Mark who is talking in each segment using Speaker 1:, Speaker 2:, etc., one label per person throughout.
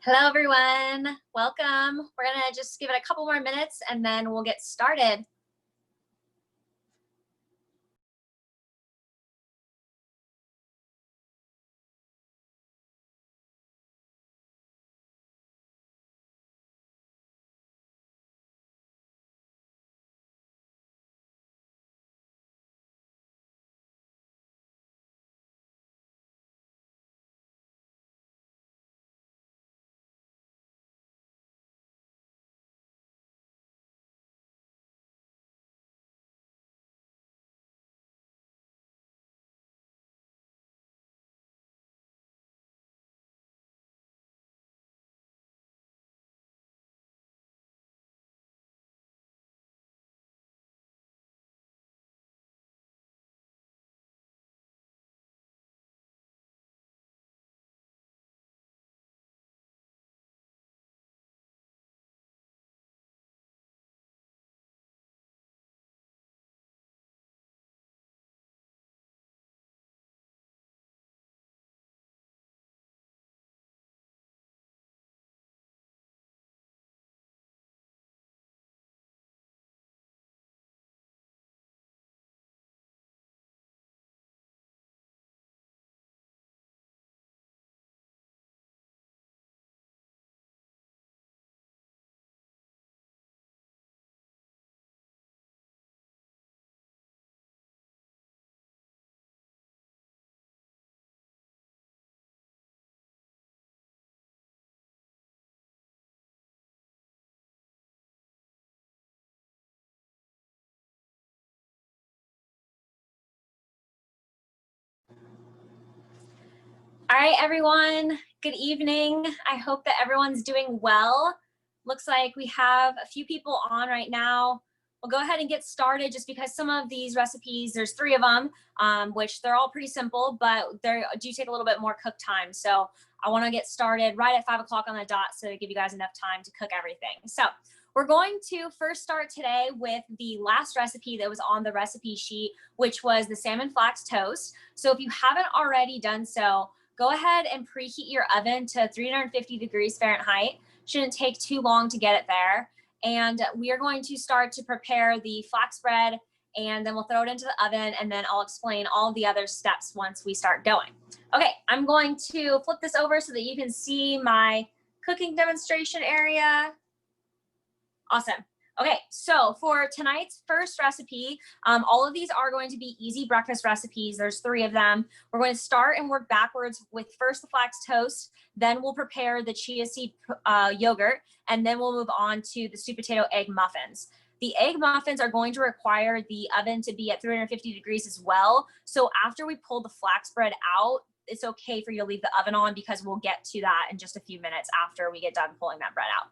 Speaker 1: Hello, everyone. Welcome. We're going to just give it a couple more minutes and then we'll get started. All right, everyone. Good evening. I hope that everyone's doing well. Looks like we have a few people on right now. We'll go ahead and get started just because some of these recipes, there's 3 of them, which they're all pretty simple, but they do take a little bit more cook time. So I want to get started right at 5 o'clock on the dot so to give you guys enough time to cook everything. So we're going to first start today with the last recipe that was on the recipe sheet, which was the salmon flax toast. So if you haven't already done so, go ahead and preheat your oven to 350 degrees Fahrenheit. Shouldn't take too long to get it there. And we are going to start to prepare the flax bread, and then we'll throw it into the oven, and then I'll explain all the other steps once we start going. Okay, I'm going to flip this over so that you can see my cooking demonstration area. Awesome. Okay, so for tonight's first recipe, all of these are going to be easy breakfast recipes. There's 3 of them. We're going to start and work backwards with first the flax toast, then we'll prepare the chia seed yogurt, and then we'll move on to the sweet potato egg muffins. The egg muffins are going to require the oven to be at 350 degrees as well. So after we pull the flax bread out, it's okay for you to leave the oven on because we'll get to that in just a few minutes after we get done pulling that bread out.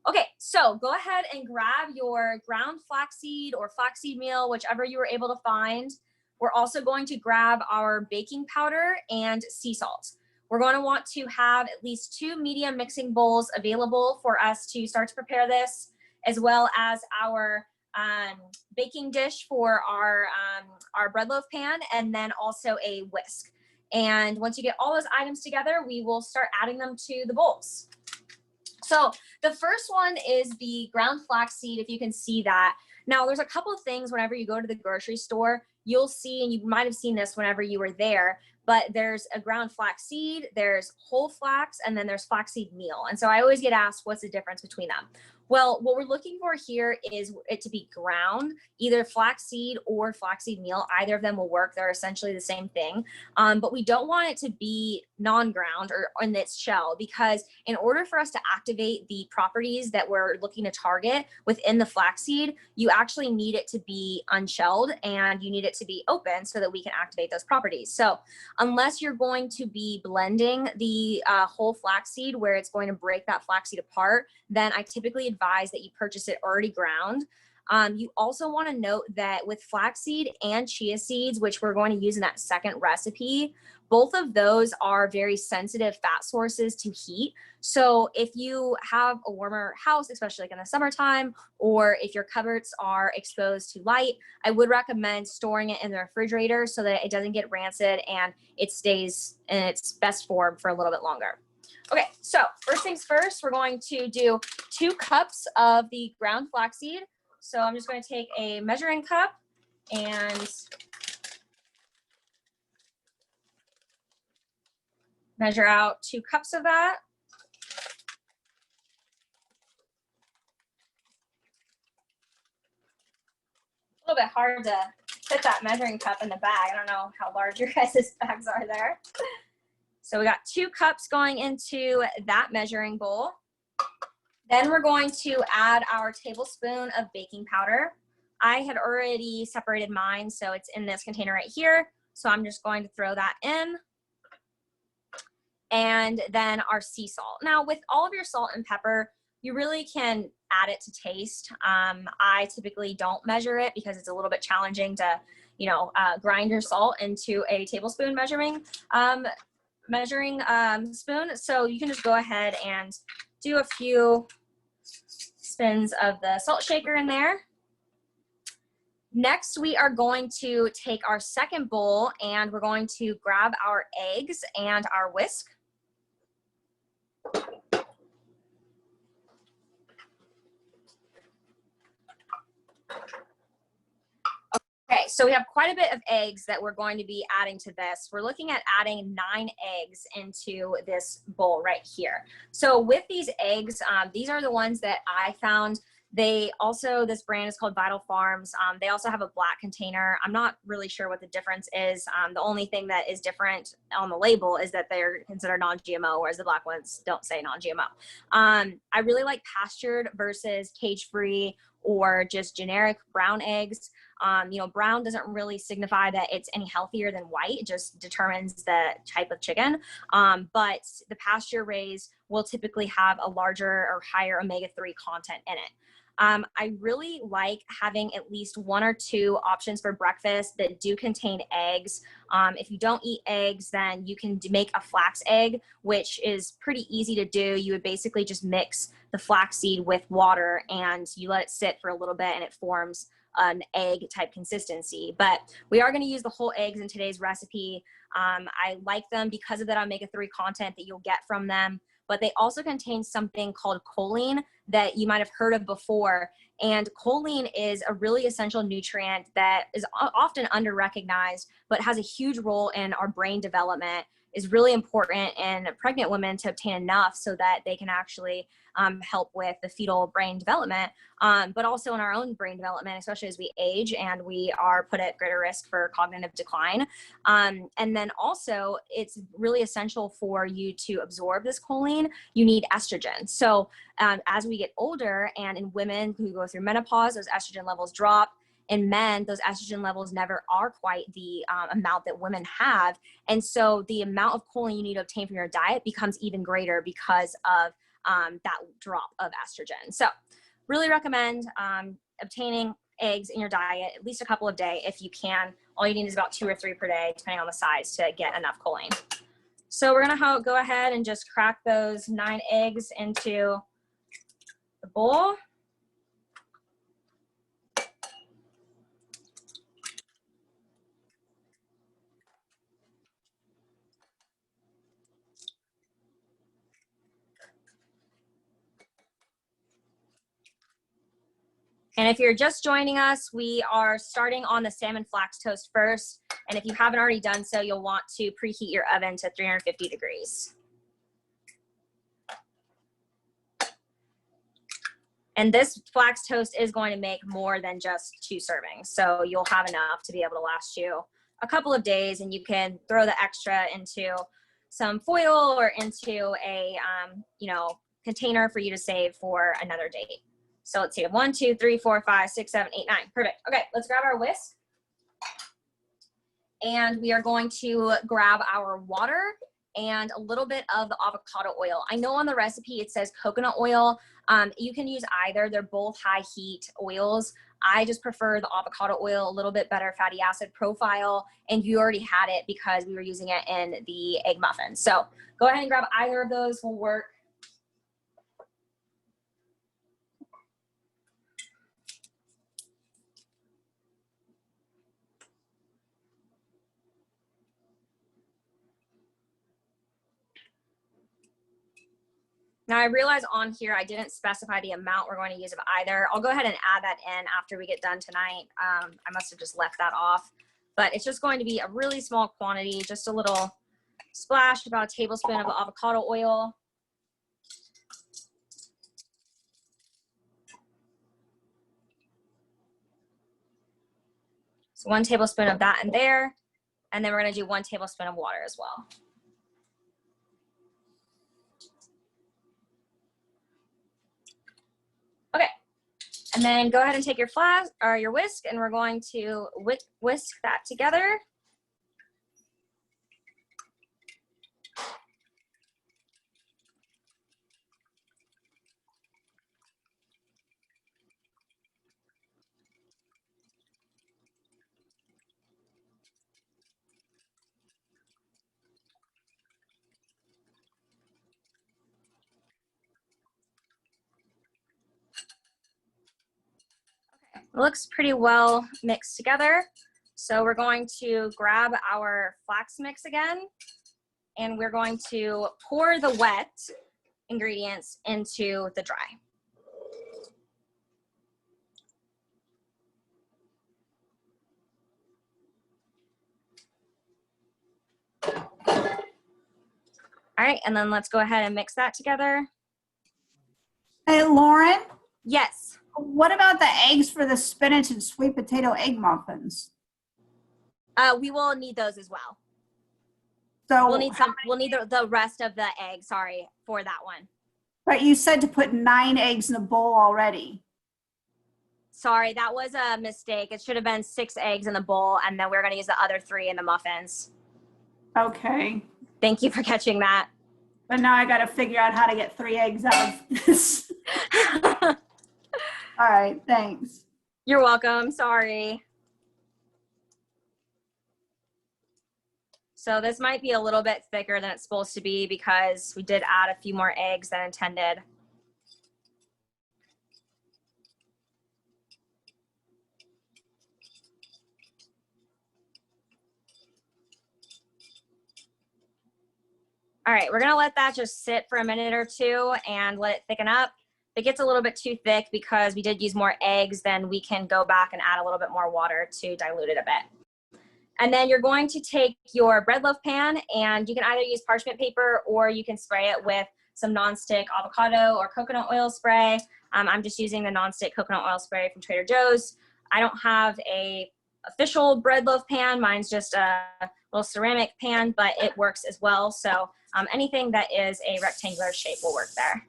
Speaker 1: Okay, so go ahead and grab your ground flaxseed or flaxseed meal, whichever you were able to find. We're also going to grab our baking powder and sea salt. We're going to want to have at least 2 medium mixing bowls available for us to start to prepare this, as well as our baking dish for our bread loaf pan, and then also a whisk. And once you get all those items together, we will start adding them to the bowls. So the first one is the ground flaxseed, if you can see that. Now, there's a couple of things whenever you go to the grocery store, you'll see, and you might have seen this whenever you were there, but there's a ground flaxseed, there's whole flax, and then there's flaxseed meal. And so I always get asked, what's the difference between them? Well, what we're looking for here is it to be ground, either flaxseed or flaxseed meal. Either of them will work. They're essentially the same thing. But we don't want it to be non-ground or in its shell, because in order for us to activate the properties that we're looking to target within the flaxseed, you actually need it to be unshelled and you need it to be open so that we can activate those properties. So unless you're going to be blending the whole flaxseed where it's going to break that flaxseed apart, then I typically advise that you purchase it already ground. You also want to note that with flaxseed and chia seeds, which we're going to use in that second recipe, both of those are very sensitive fat sources to heat. So if you have a warmer house, especially like in the summertime, or if your cupboards are exposed to light, I would recommend storing it in the refrigerator so that it doesn't get rancid and it stays in its best form for a little bit longer. Okay, so first things first, we're going to do 2 cups of the ground flaxseed. So I'm just going to take a measuring cup and measure out 2 cups of that. A little bit hard to fit that measuring cup in the bag. I don't know how large your guys' bags are there. So we got 2 cups going into that measuring bowl. Then we're going to add our tablespoon of baking powder. I had already separated mine, so it's in this container right here. So I'm just going to throw that in. And then our sea salt. Now, with all of your salt and pepper, you really can add it to taste. I typically don't measure it because it's a little bit challenging to, grind your salt into a tablespoon measuring spoon. So you can just go ahead and do a few spins of the salt shaker in there. Next, we are going to take our second bowl and we're going to grab our eggs and our whisk. Okay, so we have quite a bit of eggs that we're going to be adding to this. We're looking at adding 9 eggs into this bowl right here. So with these eggs, these are the ones that I found. They also, this brand is called Vital Farms. They also have a black container. I'm not really sure what the difference is. The only thing that is different on the label is that they're considered non-GMO, whereas the black ones don't say non-GMO. I really like pastured versus cage-free or just generic brown eggs. Brown doesn't really signify that it's any healthier than white. It just determines the type of chicken. But the pasture raised will typically have a larger or higher omega-3 content in it. I really like having at least 1 or 2 options for breakfast that do contain eggs. If you don't eat eggs, then you can make a flax egg, which is pretty easy to do. You would basically just mix the flaxseed with water and you let it sit for a little bit and it forms an egg type consistency. But we are going to use the whole eggs in today's recipe. I like them because of that omega-3 content that you'll get from them, but they also contain something called choline that you might have heard of before. And choline is a really essential nutrient that is often under-recognized, but has a huge role in our brain development, is really important in pregnant women to obtain enough so that they can actually help with the fetal brain development, but also in our own brain development, especially as we age and we are put at greater risk for cognitive decline. And then also it's really essential for you to absorb this choline. You need estrogen. So as we get older and in women who go through menopause, those estrogen levels drop. In men, those estrogen levels never are quite the amount that women have. And so the amount of choline you need to obtain from your diet becomes even greater because of that drop of estrogen. So really recommend obtaining eggs in your diet at least a couple of days if you can. All you need is about 2 or 3 per day, depending on the size, to get enough choline. So we're gonna go ahead and just crack those 9 eggs into the bowl. And if you're just joining us, we are starting on the salmon flax toast first. And if you haven't already done so, you'll want to preheat your oven to 350 degrees. And this flax toast is going to make more than just 2 servings. So you'll have enough to be able to last you a couple of days, and you can throw the extra into some foil or into a container for you to save for another date. So let's see, 1, 2, 3, 4, 5, 6, 7, 8, 9. Perfect. Okay, let's grab our whisk. And we are going to grab our water and a little bit of the avocado oil. I know on the recipe it says coconut oil. You can use either. They're both high heat oils. I just prefer the avocado oil, a little bit better fatty acid profile, and you already had it because we were using it in the egg muffin. So go ahead and grab either of those, will work. Now I realize on here I didn't specify the amount we're going to use of either. I'll go ahead and add that in after we get done tonight. I must have just left that off, but it's just going to be a really small quantity, just a little splash, about a tablespoon of avocado oil. So 1 tablespoon of that in there, and then we're going to do 1 tablespoon of water as well. Okay, and then go ahead and take your flask or your whisk, and we're going to whisk that together. It looks pretty well mixed together. So we're going to grab our flax mix again, and we're going to pour the wet ingredients into the dry. All right, and then let's go ahead and mix that together.
Speaker 2: Hey, Lauren,
Speaker 1: Yes.
Speaker 2: what about the eggs for the spinach and sweet potato egg muffins?
Speaker 1: We will need those as well.
Speaker 2: So
Speaker 1: We'll need some. We'll need the rest of the egg. Sorry for that one.
Speaker 2: but you said to put 9 eggs in a bowl already.
Speaker 1: Sorry, that was a mistake. It should have been 6 eggs in the bowl, and then we're going to use the other 3 in the muffins.
Speaker 2: Okay.
Speaker 1: Thank you for catching that.
Speaker 2: But now I got to figure out how to get 3 eggs out of this. All right, thanks.
Speaker 1: You're welcome. Sorry. So this might be a little bit thicker than it's supposed to be because we did add a few more eggs than intended. All right, we're gonna let that just sit for a minute or two and let it thicken up. If it gets a little bit too thick because we did use more eggs, then we can go back and add a little bit more water to dilute it a bit. And then you're going to take your bread loaf pan, and you can either use parchment paper or you can spray it with some nonstick avocado or coconut oil spray. I'm just using the nonstick coconut oil spray from Trader Joe's. I don't have a official bread loaf pan. Mine's just a little ceramic pan, but it works as well. So anything that is a rectangular shape will work there.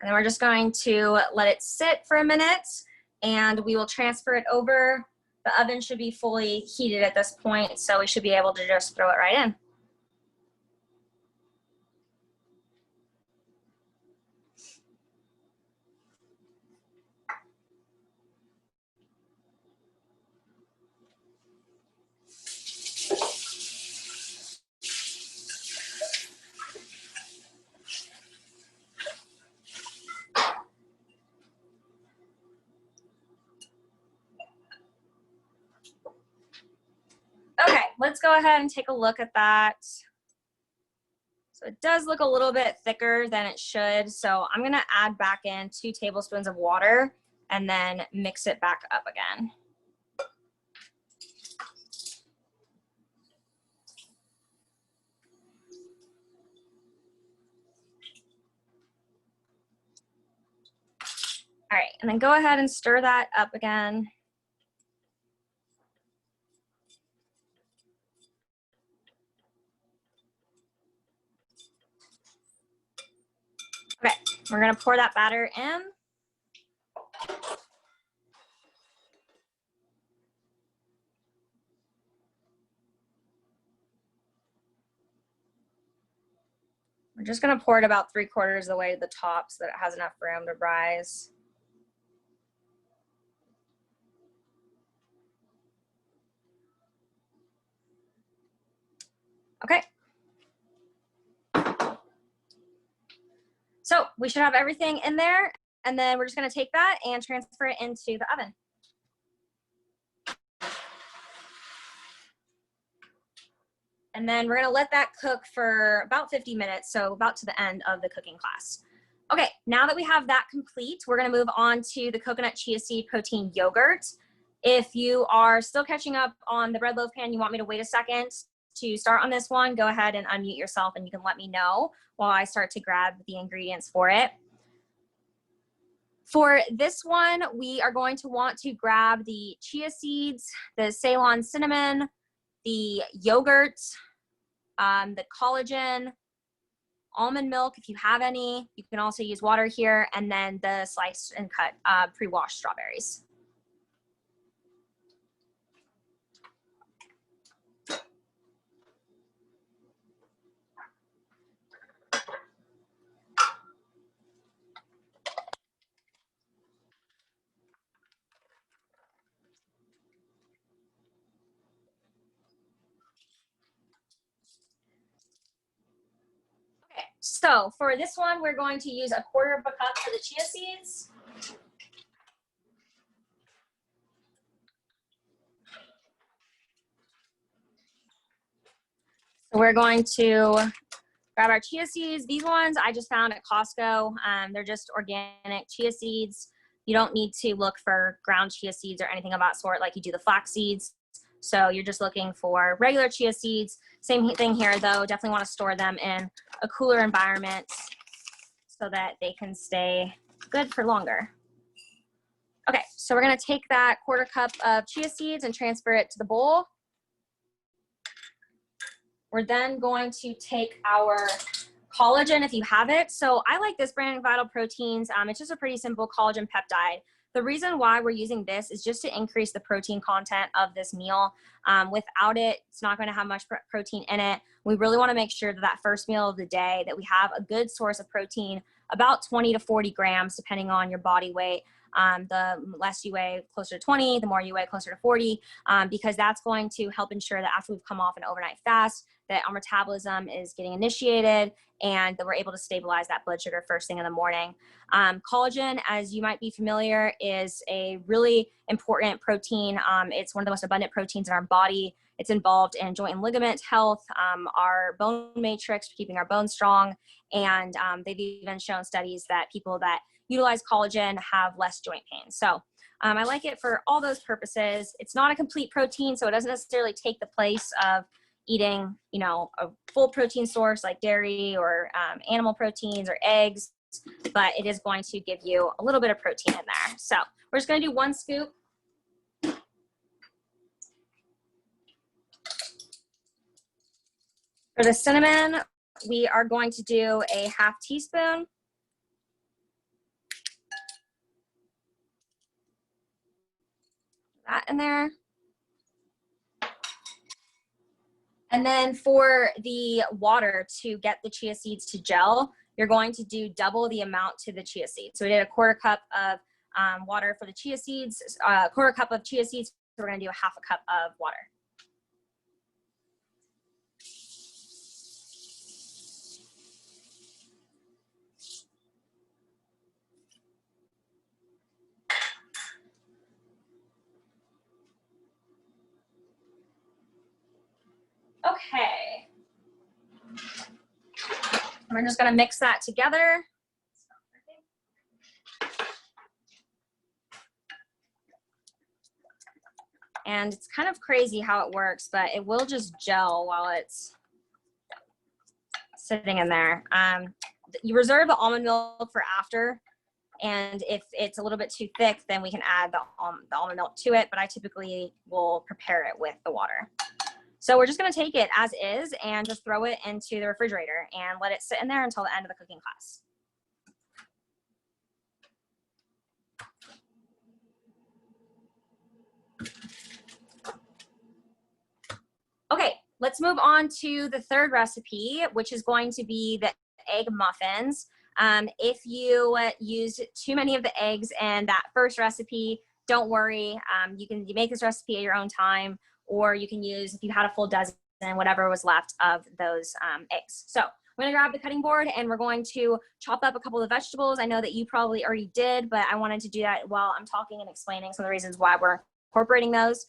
Speaker 1: And then we're just going to let it sit for a minute, and we will transfer it over. The oven should be fully heated at this point, so we should be able to just throw it right in. Okay, let's go ahead and take a look at that. So it does look a little bit thicker than it should. So I'm gonna add back in 2 tablespoons of water and then mix it back up again. All right, and then go ahead and stir that up again. Okay, we're gonna pour that batter in. We're just gonna pour it about 3/4 of the way to the top so that it has enough room to rise. Okay. So we should have everything in there, and then we're just gonna take that and transfer it into the oven. And then we're gonna let that cook for about 50 minutes, so about to the end of the cooking class. Okay, now that we have that complete, we're gonna move on to the coconut chia seed protein yogurt. If you are still catching up on the bread loaf pan, you want me to wait a second to start on this one, go ahead and unmute yourself and you can let me know while I start to grab the ingredients for it. For this one, we are going to want to grab the chia seeds, the Ceylon cinnamon, the yogurt, the collagen, almond milk if you have any. You can also use water here, and then the sliced and cut pre-washed strawberries. Okay, so for this one, we're going to use 1/4 cup for the chia seeds. So we're going to grab our chia seeds. These ones I just found at Costco. They're just organic chia seeds. You don't need to look for ground chia seeds or anything of that sort like you do the flax seeds. So you're just looking for regular chia seeds. Same thing here though, definitely want to store them in a cooler environment so that they can stay good for longer. Okay, so we're gonna take that 1/4 cup of chia seeds and transfer it to the bowl. We're then going to take our collagen if you have it. So I like this brand, Vital Proteins. It's just a pretty simple collagen peptide. The reason why we're using this is just to increase the protein content of this meal. Without it, it's not going to have much protein in it. We really want to make sure that that first meal of the day that we have a good source of protein, about 20 to 40 grams, depending on your body weight. The less you weigh, closer to 20, the more you weigh, closer to 40, because that's going to help ensure that after we've come off an overnight fast, that our metabolism is getting initiated and that we're able to stabilize that blood sugar first thing in the morning. Collagen, as you might be familiar, is a really important protein. It's one of the most abundant proteins in our body. It's involved in joint and ligament health, our bone matrix, keeping our bones strong, and they've even shown studies that people that utilize collagen have less joint pain. So I like it for all those purposes. It's not a complete protein, so it doesn't necessarily take the place of eating, you know, a full protein source like dairy or animal proteins or eggs, but it is going to give you a little bit of protein in there. So we're just going to do 1 scoop. For the cinnamon, we are going to do a 1/2 teaspoon. That in there. And then for the water to get the chia seeds to gel, you're going to do double the amount to the chia seeds. So we did 1/4 cup of water for the chia seeds, 1/4 cup of chia seeds. So we're going to do 1/2 cup of water. Okay. We're just going to mix that together. And it's kind of crazy how it works, but it will just gel while it's sitting in there. You reserve the almond milk for after, and if it's a little bit too thick, then we can add the almond milk to it, but I typically will prepare it with the water. So we're just going to take it as is and just throw it into the refrigerator and let it sit in there until the end of the cooking class. Okay, let's move on to the 3rd recipe, which is going to be the egg muffins. If you use too many of the eggs in that first recipe, don't worry. You make this recipe at your own time, or you can use, if you had a full dozen, whatever was left of those eggs. So I'm gonna grab the cutting board and we're going to chop up a couple of vegetables. I know that you probably already did, but I wanted to do that while I'm talking and explaining some of the reasons why we're incorporating those.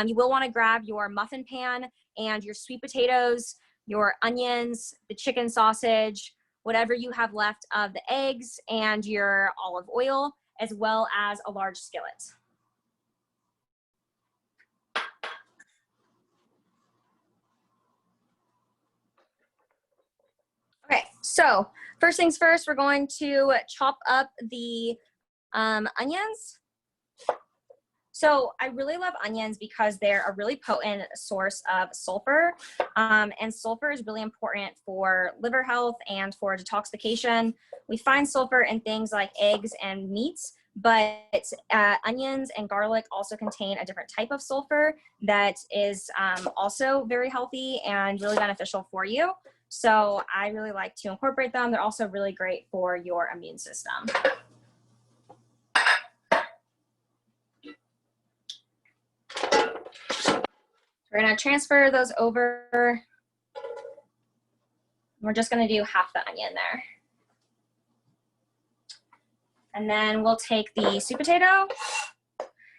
Speaker 1: You will want to grab your muffin pan and your sweet potatoes, your onions, the chicken sausage, whatever you have left of the eggs, and your olive oil, as well as a large skillet. Okay, so first things first, we're going to chop up the onions. So I really love onions because they're a really potent source of sulfur, and sulfur is really important for liver health and for detoxification. We find sulfur in things like eggs and meats, but onions and garlic also contain a different type of sulfur that is also very healthy and really beneficial for you. So I really like to incorporate them. They're also really great for your immune system. We're going to transfer those over. We're just going to do half the onion there. And then we'll take the sweet potato.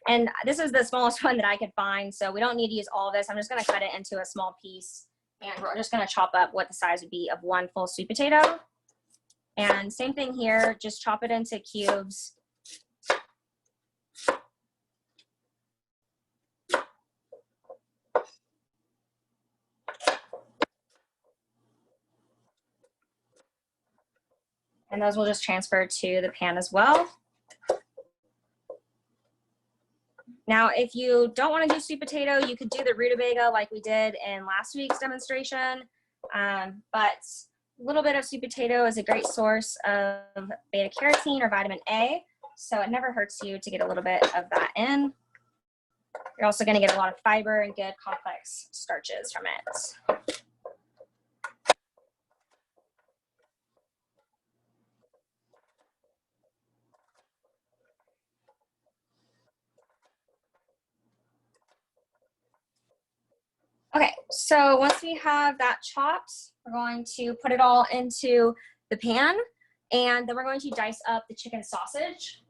Speaker 1: And this is the smallest one that I could find, so we don't need to use all of this. I'm just going to cut it into a small piece. And we're just going to chop up what the size would be of one full sweet potato. And same thing here, just chop it into cubes. And those will just transfer to the pan as well. Now, if you don't want to do sweet potato, you could do the rutabaga like we did in last week's demonstration. But a little bit of sweet potato is a great source of beta carotene or vitamin A. So it never hurts you to get a little bit of that in. You're also going to get a lot of fiber and good complex starches from it. Okay, so once we have that chopped, we're going to put it all into the pan, and then we're going to dice up the chicken sausage.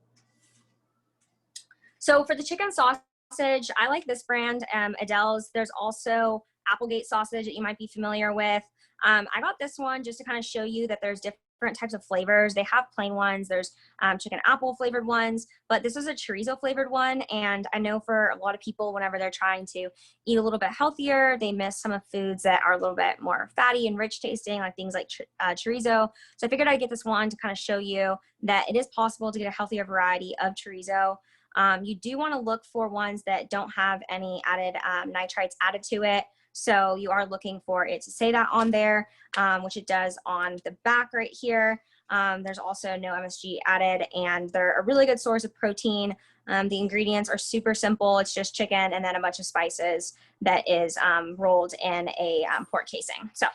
Speaker 1: So for the chicken sausage, I like this brand, Adele's. There's also Applegate sausage that you might be familiar with. I got this one just to kind of show you that there's different types of flavors. They have plain ones, there's chicken apple flavored ones, but this is a chorizo flavored one. And I know for a lot of people, whenever they're trying to eat a little bit healthier, they miss some of foods that are a little bit more fatty and rich tasting, like things like chorizo. So I figured I'd get this one to kind of show you that it is possible to get a healthier variety of chorizo. You do want to look for ones that don't have any added nitrites added to it. So you are looking for it to say that on there, which it does on the back right here. There's also no MSG added, and they're a really good source of protein. The ingredients are super simple. It's just chicken and then a bunch of spices that is rolled in a pork casing. So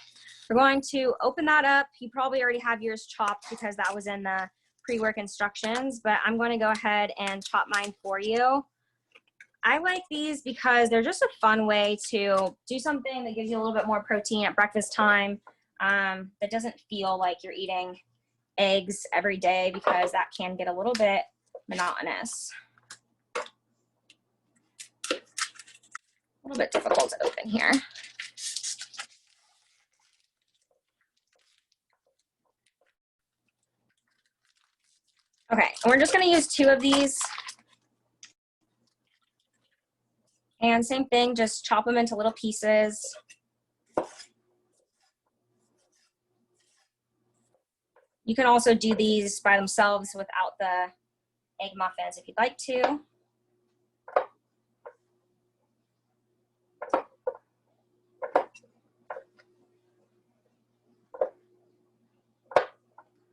Speaker 1: we're going to open that up. You probably already have yours chopped because that was in the pre-work instructions, but I'm going to go ahead and chop mine for you. I like these because they're just a fun way to do something that gives you a little bit more protein at breakfast time, that doesn't feel like you're eating eggs every day, because that can get a little bit monotonous. A little bit difficult to open here. Okay, and we're just going to use 2 of these. And same thing, just chop them into little pieces. You can also do these by themselves without the egg muffins if you'd like to.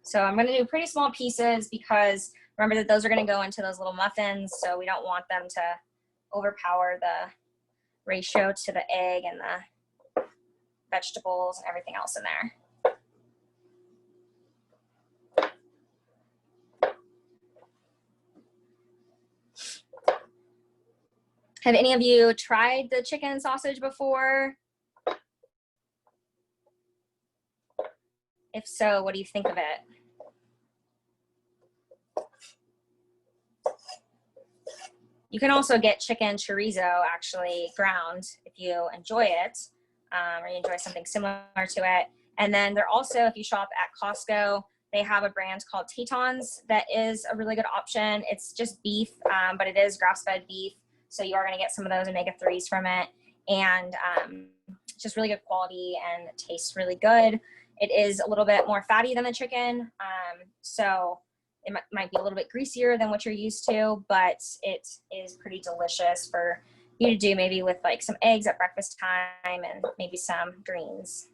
Speaker 1: So I'm going to do pretty small pieces because remember that those are going to go into those little muffins, so we don't want them to overpower the ratio to the egg and the vegetables and everything else in there. Have any of you tried the chicken sausage before? If so, what do you think of it? You can also get chicken chorizo actually ground if you enjoy it, or you enjoy something similar to it. And then they're also, if you shop at Costco, they have a brand called Tetons that is a really good option. It's just beef, but it is grass-fed beef. So you are going to get some of those omega-3s from it. And it's just really good quality and tastes really good. It is a little bit more fatty than the chicken. So it might be a little bit greasier than what you're used to, but it is pretty delicious for you to do maybe with like some eggs at breakfast time and maybe some greens.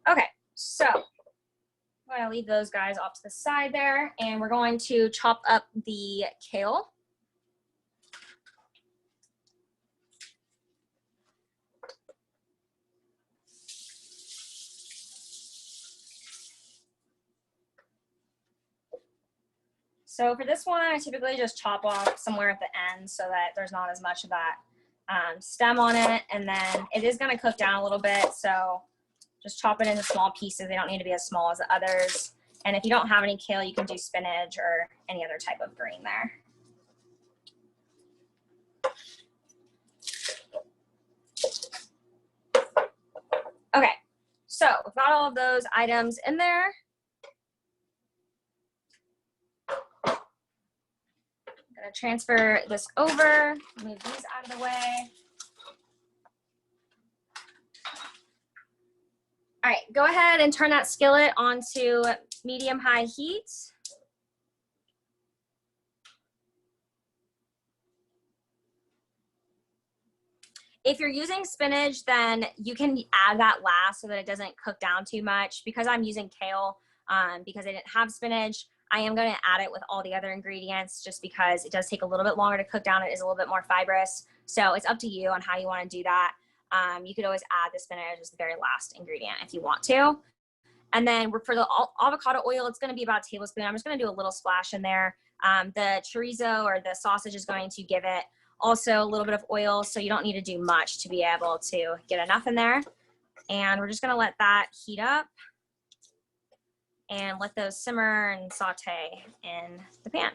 Speaker 1: Okay, so I'm going to leave those guys off to the side there, and we're going to chop up the kale. So for this one, I typically just chop off somewhere at the end so that there's not as much of that stem on it. And then it is going to cook down a little bit, so just chop it into small pieces. They don't need to be as small as the others. And if you don't have any kale, you can do spinach or any other type of green there. Okay, so we've got all of those items in there. I'm gonna transfer this over, move these out of the way. All right, go ahead and turn that skillet onto medium-high heat. If you're using spinach, then you can add that last so that it doesn't cook down too much. Because I'm using kale, because I didn't have spinach, I am going to add it with all the other ingredients just because it does take a little bit longer to cook down. It is a little bit more fibrous. So it's up to you on how you want to do that. You could always add the spinach as the very last ingredient if you want to. And then for the avocado oil, it's going to be about a tablespoon. I'm just going to do a little splash in there. The chorizo or the sausage is going to give it also a little bit of oil, so you don't need to do much to be able to get enough in there. And we're just going to let that heat up and let those simmer and saute in the pan.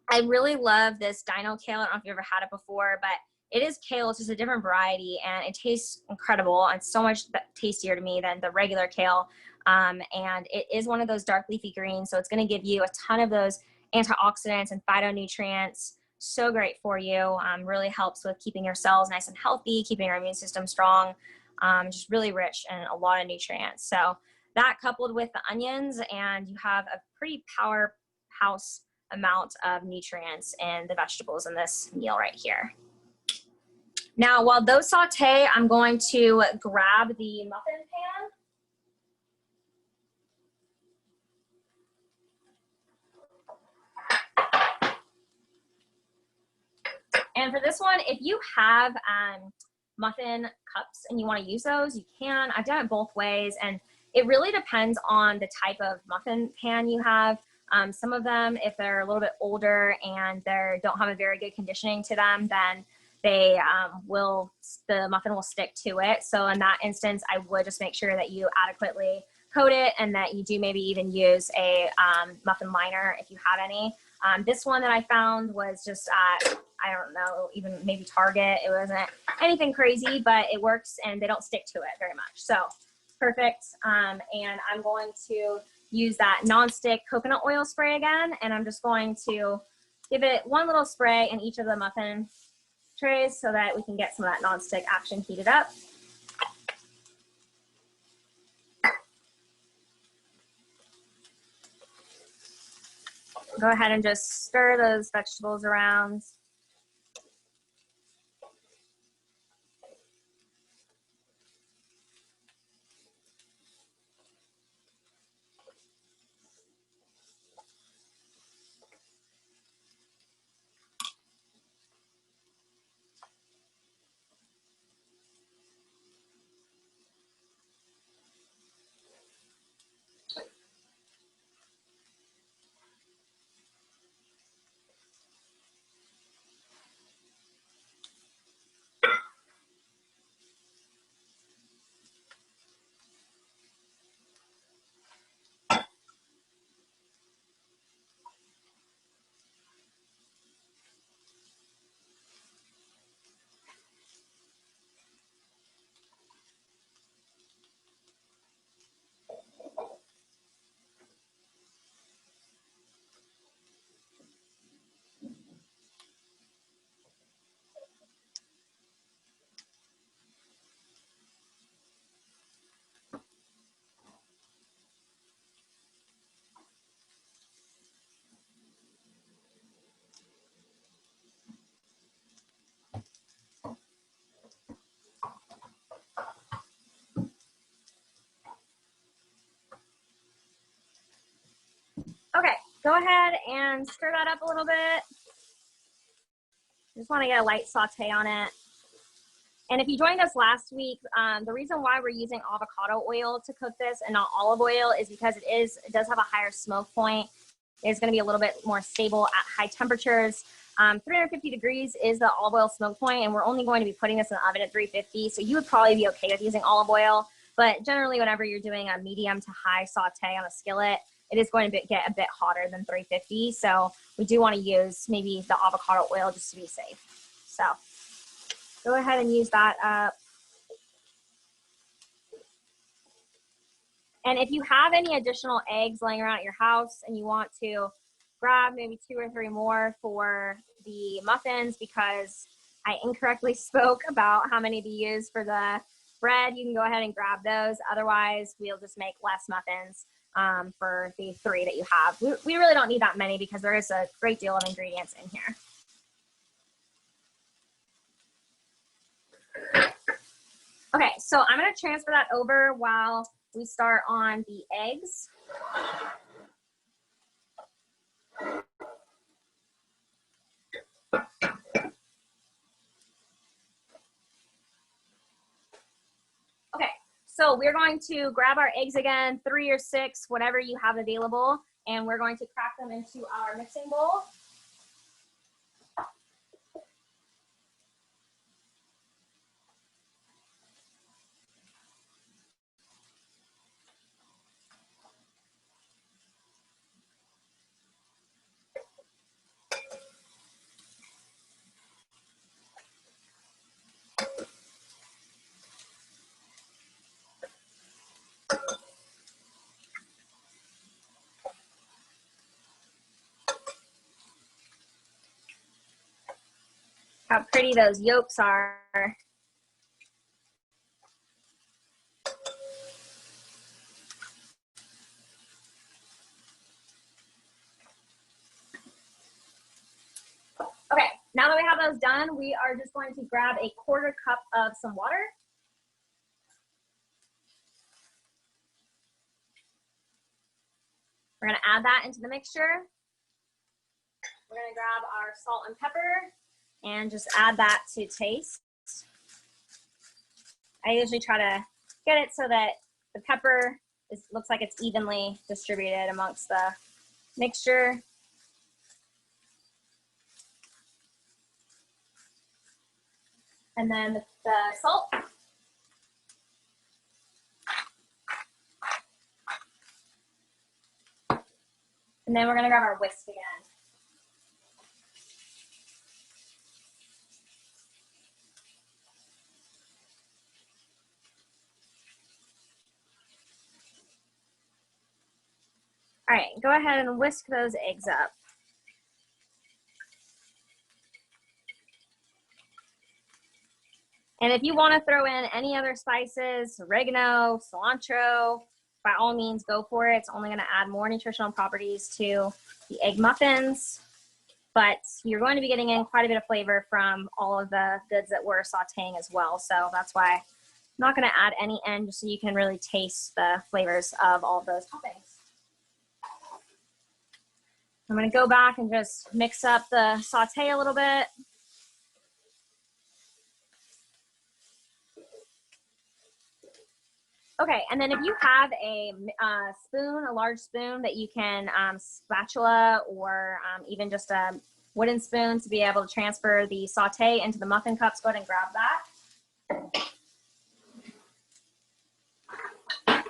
Speaker 1: I really love this dino kale. I don't know if you've ever had it before, but it is kale. It's just a different variety, and it tastes incredible. It's so much tastier to me than the regular kale. And it is one of those dark leafy greens, so it's going to give you a ton of those antioxidants and phytonutrients. So great for you. Really helps with keeping your cells nice and healthy, keeping your immune system strong. Just really rich in a lot of nutrients. So that coupled with the onions, and you have a pretty powerhouse amount of nutrients in the vegetables in this meal right here. Now, while those saute, I'm going to grab the muffin pan. And for this one, if you have muffin cups and you want to use those, you can. I've done it both ways, and it really depends on the type of muffin pan you have. Some of them, if they're a little bit older and they don't have a very good conditioning to them, then the muffin will stick to it. So in that instance, I would just make sure that you adequately coat it and that you do maybe even use a muffin liner if you have any. This one that I found was just at, I don't know, even maybe Target. It wasn't anything crazy, but it works and they don't stick to it very much. So perfect. And I'm going to use that nonstick coconut oil spray again. And I'm just going to give it one little spray in each of the muffin trays so that we can get some of that nonstick action heated up. Go ahead and just stir those vegetables around. Okay, go ahead and stir that up a little bit. Just want to get a light saute on it. And if you joined us last week, the reason why we're using avocado oil to cook this and not olive oil is because it does have a higher smoke point. It's going to be a little bit more stable at high temperatures. 350 degrees is the olive oil smoke point, and we're only going to be putting this in the oven at 350. So you would probably be okay with using olive oil, but generally whenever you're doing a medium to high saute on a skillet, it is going to get a bit hotter than 350. So we do want to use maybe the avocado oil just to be safe. So go ahead and use that up. And if you have any additional eggs laying around at your house and you want to grab maybe 2 or 3 more for the muffins because I incorrectly spoke about how many to use for the bread, you can go ahead and grab those. Otherwise, we'll just make less muffins for the 3 that you have. We really don't need that many because there is a great deal of ingredients in here. Okay, so I'm going to transfer that over while we start on the eggs. Okay, so we're going to grab our eggs again, 3 or 6, whatever you have available, and we're going to crack them into our mixing bowl. How pretty those yolks are. Okay, now that we have those done, we are just going to grab a 1/4 cup of some water. We're going to add that into the mixture. We're going to grab our salt and pepper and just add that to taste. I usually try to get it so that the pepper looks like it's evenly distributed amongst the mixture. And then the salt. And then we're going to grab our whisk again. All right, go ahead and whisk those eggs up. And if you want to throw in any other spices, oregano, cilantro, by all means, go for it. It's only going to add more nutritional properties to the egg muffins. But you're going to be getting in quite a bit of flavor from all of the goods that we're sauteing as well. So that's why I'm not going to add any in, just so you can really taste the flavors of all of those toppings. I'm going to go back and just mix up the saute a little bit. Okay, and then if you have a large spoon that you can spatula or even just a wooden spoon to be able to transfer the saute into the muffin cups, go ahead and grab that. I'm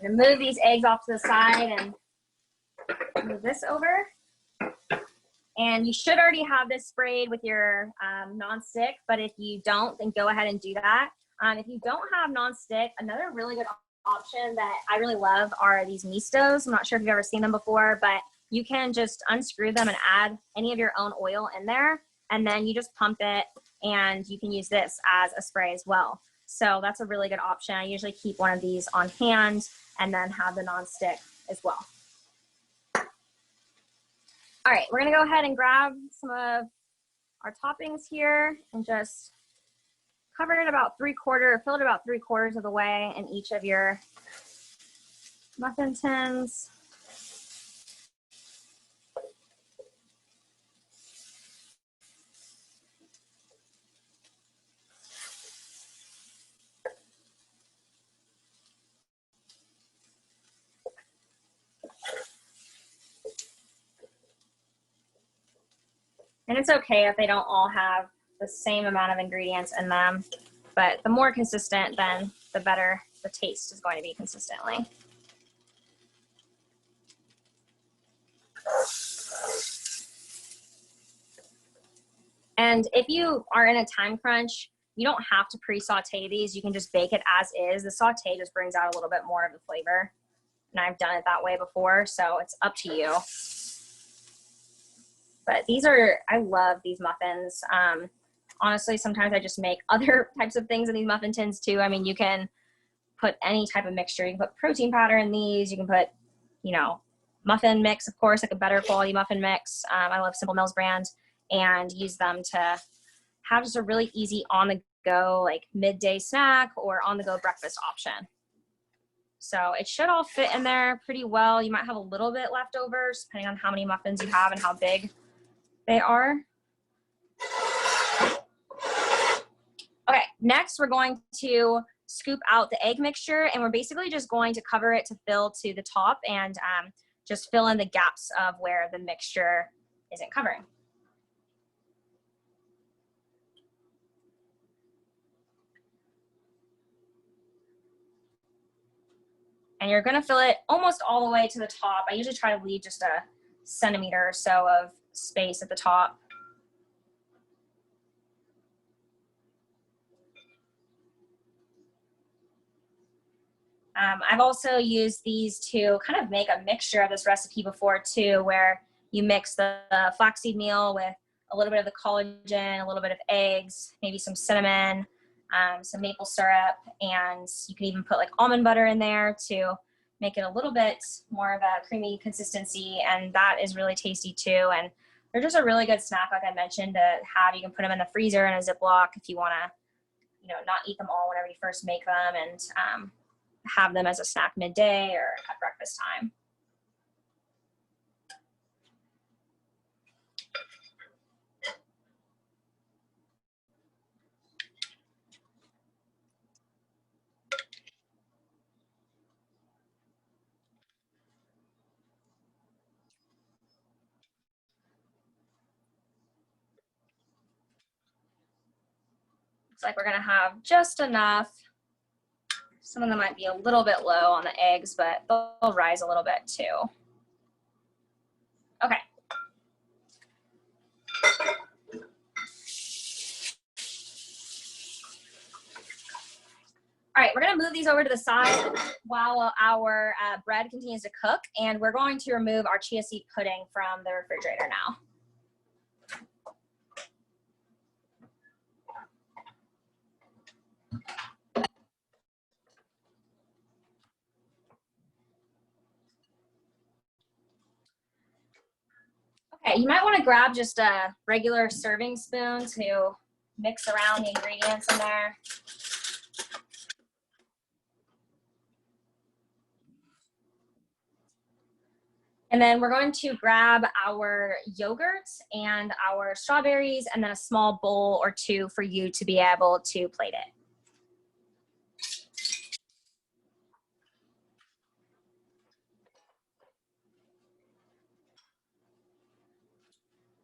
Speaker 1: gonna move these eggs off to the side and move this over. And you should already have this sprayed with your nonstick, but if you don't, then go ahead and do that. If you don't have nonstick, another really good option that I really love are these mistos. I'm not sure if you've ever seen them before, but you can just unscrew them and add any of your own oil in there, and then you just pump it, and you can use this as a spray as well. So that's a really good option. I usually keep one of these on hand and then have the nonstick as well. All right, we're gonna go ahead and grab some of our toppings here and just cover it about 3/4, fill it about 3/4 of the way in each of your muffin tins. And it's okay if they don't all have the same amount of ingredients in them, but the more consistent, then the better the taste is going to be consistently. And if you are in a time crunch, you don't have to pre-saute these. You can just bake it as is. The saute just brings out a little bit more of the flavor. And I've done it that way before, so it's up to you. But these are, I love these muffins. Honestly, sometimes I just make other types of things in these muffin tins too. I mean, you can put any type of mixture. You can put protein powder in these. You can put, you know, muffin mix, of course, like a better quality muffin mix. I love Simple Mills brand, and use them to have just a really easy on the go, like midday snack or on the go breakfast option. So it should all fit in there pretty well. You might have a little bit leftovers depending on how many muffins you have and how big they are. Okay, next we're going to scoop out the egg mixture, and we're basically just going to cover it to fill to the top and just fill in the gaps of where the mixture isn't covering. And you're gonna fill it almost all the way to the top. I usually try to leave just a centimeter or so of space at the top. I've also used these to kind of make a mixture of this recipe before too, where you mix the flaxseed meal with a little bit of the collagen, a little bit of eggs, maybe some cinnamon, some maple syrup, and you can even put like almond butter in there to make it a little bit more of a creamy consistency, and that is really tasty too. And they're just a really good snack, like I mentioned, to have. You can put them in the freezer in a Ziploc if you want to, you know, not eat them all whenever you first make them, and have them as a snack midday or at breakfast time. Looks like we're gonna have just enough. Some of them might be a little bit low on the eggs, but they'll rise a little bit too. Okay. All right, we're gonna move these over to the side while our bread continues to cook, and we're going to remove our chia seed pudding from the refrigerator now. Okay, you might want to grab just a regular serving spoon to mix around the ingredients in there. And then we're going to grab our yogurt and our strawberries, and then a small bowl or two for you to be able to plate it.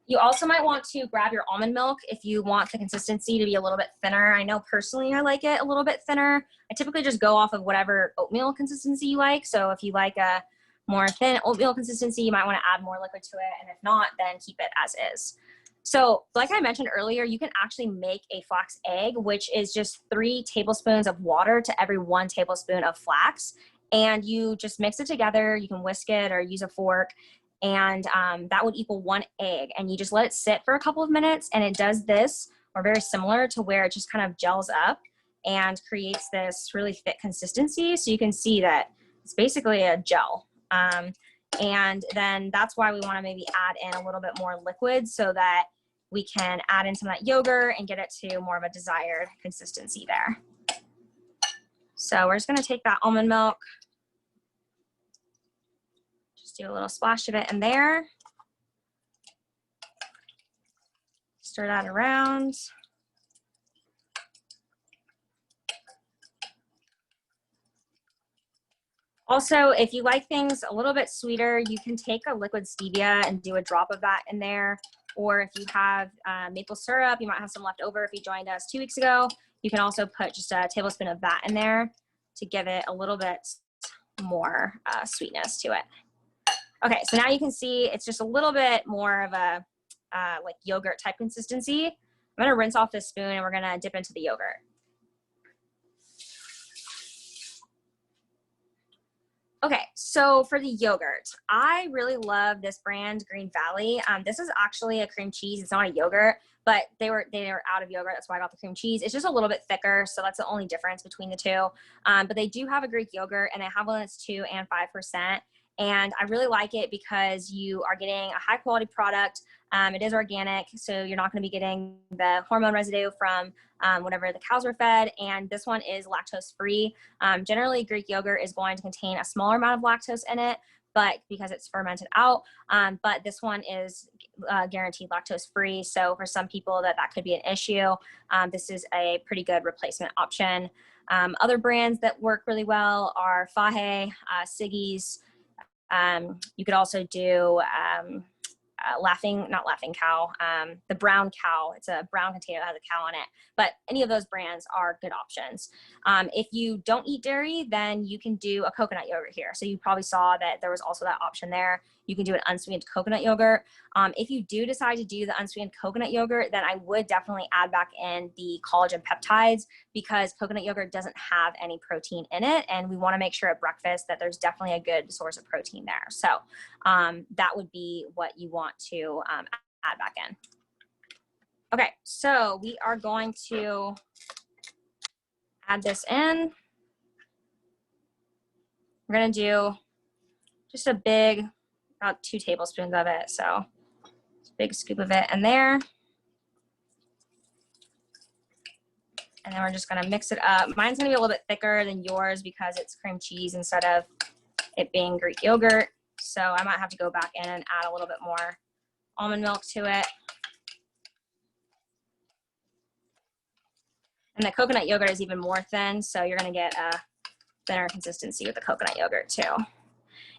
Speaker 1: You also might want to grab your almond milk if you want the consistency to be a little bit thinner. I know personally I like it a little bit thinner. I typically just go off of whatever oatmeal consistency you like. So if you like a more thin oatmeal consistency, you might want to add more liquid to it. And if not, then keep it as is. So like I mentioned earlier, you can actually make a flax egg, which is just 3 tablespoons of water to every 1 tablespoon of flax. And you just mix it together. You can whisk it or use a fork, and that would equal 1 egg. And you just let it sit for a couple of minutes, and it does this, or very similar to where it just kind of gels up and creates this really thick consistency. So you can see that it's basically a gel. And then that's why we want to maybe add in a little bit more liquid so that we can add in some of that yogurt and get it to more of a desired consistency there. So we're just going to take that almond milk, just do a little splash of it in there, stir that around. Also, if you like things a little bit sweeter, you can take a liquid stevia and do a drop of that in there. or if you have maple syrup, you might have some left over if you joined us 2 weeks ago. You can also put just a tablespoon of that in there to give it a little bit more sweetness to it. Okay, so now you can see it's just a little bit more of a like yogurt type consistency. I'm gonna rinse off this spoon and we're gonna dip into the yogurt. Okay, so for the yogurt, I really love this brand, Green Valley. This is actually a cream cheese. It's not a yogurt, but they were out of yogurt. That's why I got the cream cheese. It's just a little bit thicker, so that's the only difference between the two. But they do have a Greek yogurt, and they have one that's 2 and 5%. And I really like it because you are getting a high quality product. It is organic, so you're not going to be getting the hormone residue from whatever the cows were fed. And this one is lactose free. Generally, Greek yogurt is going to contain a smaller amount of lactose in it, but because it's fermented out. But this one is guaranteed lactose free. So for some people that could be an issue, this is a pretty good replacement option. Other brands that work really well are Fahe, Siggy's. You could also do not Laughing Cow, the Brown Cow. It's a brown container that has a cow on it, but any of those brands are good options. If you don't eat dairy, then you can do a coconut yogurt here. So you probably saw that there was also that option there. You can do an unsweetened coconut yogurt. If you do decide to do the unsweetened coconut yogurt, then I would definitely add back in the collagen peptides, because coconut yogurt doesn't have any protein in it. And we want to make sure at breakfast that there's definitely a good source of protein there. So that would be what you want to add back in. Okay, so we are going to add this in. We're going to do just a big, about 2 tablespoons of it. So big scoop of it in there. And then we're just gonna mix it up. Mine's gonna be a little bit thicker than yours because it's cream cheese instead of it being Greek yogurt. So I might have to go back in and add a little bit more almond milk to it. And the coconut yogurt is even more thin, so you're gonna get a thinner consistency with the coconut yogurt too.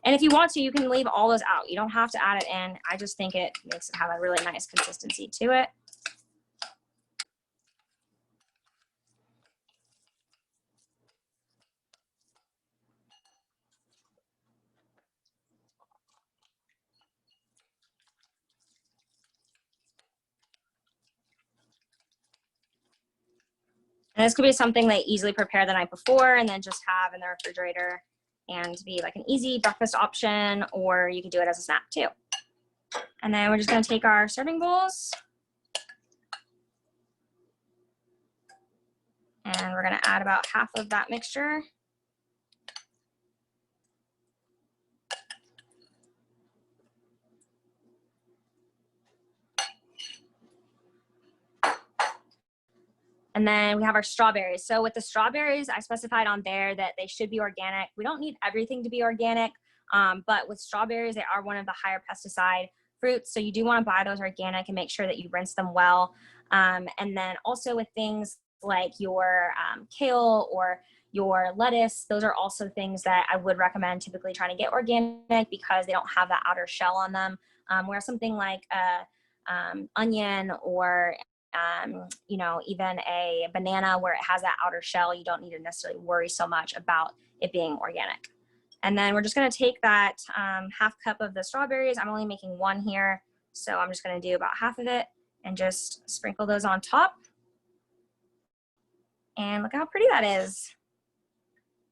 Speaker 1: And if you want to, you can leave all those out. You don't have to add it in. I just think it makes it have a really nice consistency to it. And this could be something they easily prepare the night before and then just have in the refrigerator and be like an easy breakfast option, or you could do it as a snack too. And then we're just gonna take our serving bowls and we're gonna add about half of that mixture. And then we have our strawberries. So with the strawberries, I specified on there that they should be organic. We don't need everything to be organic, but with strawberries, they are one of the higher pesticide fruits. So you do want to buy those organic and make sure that you rinse them well. And then also with things like your kale or your lettuce, those are also things that I would recommend typically trying to get organic because they don't have that outer shell on them. Whereas something like onion or you know, even a banana where it has that outer shell, you don't need to necessarily worry so much about it being organic. And then we're just going to take that half cup of the strawberries. I'm only making 1 here, so I'm just going to do about half of it and just sprinkle those on top. And look how pretty that is.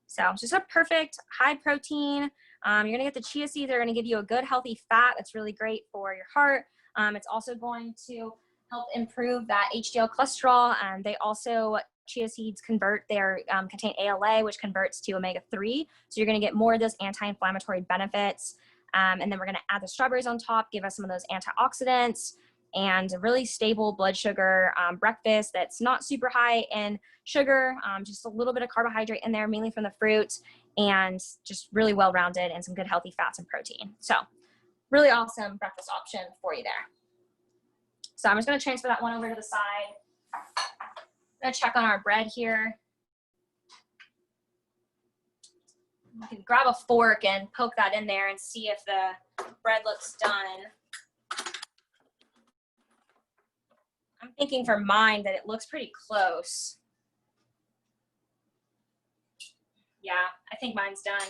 Speaker 1: So just a perfect high protein. You're going to get the chia seeds. They're going to give you a good healthy fat that's really great for your heart. It's also going to help improve that HDL cholesterol. They also, chia seeds convert, they contain ALA, which converts to omega-3. So you're gonna get more of those anti-inflammatory benefits. And then we're gonna add the strawberries on top, give us some of those antioxidants and a really stable blood sugar breakfast that's not super high in sugar, just a little bit of carbohydrate in there, mainly from the fruit, and just really well-rounded and some good healthy fats and protein. So really awesome breakfast option for you there. So I'm just going to transfer that one over to the side. I'm going to check on our bread here. You can grab a fork and poke that in there and see if the bread looks done. I'm thinking for mine that it looks pretty close. Yeah, I think mine's done.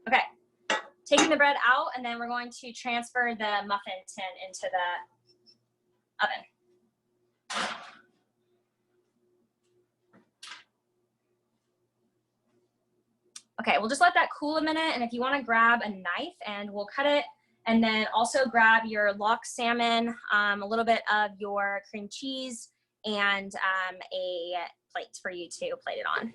Speaker 1: Okay, taking the bread out, and then we're going to transfer the muffin tin into the oven. Okay, we'll just let that cool a minute, and if you want to grab a knife, and we'll cut it, and then also grab your lox salmon, a little bit of your cream cheese, and a plate for you to plate it on.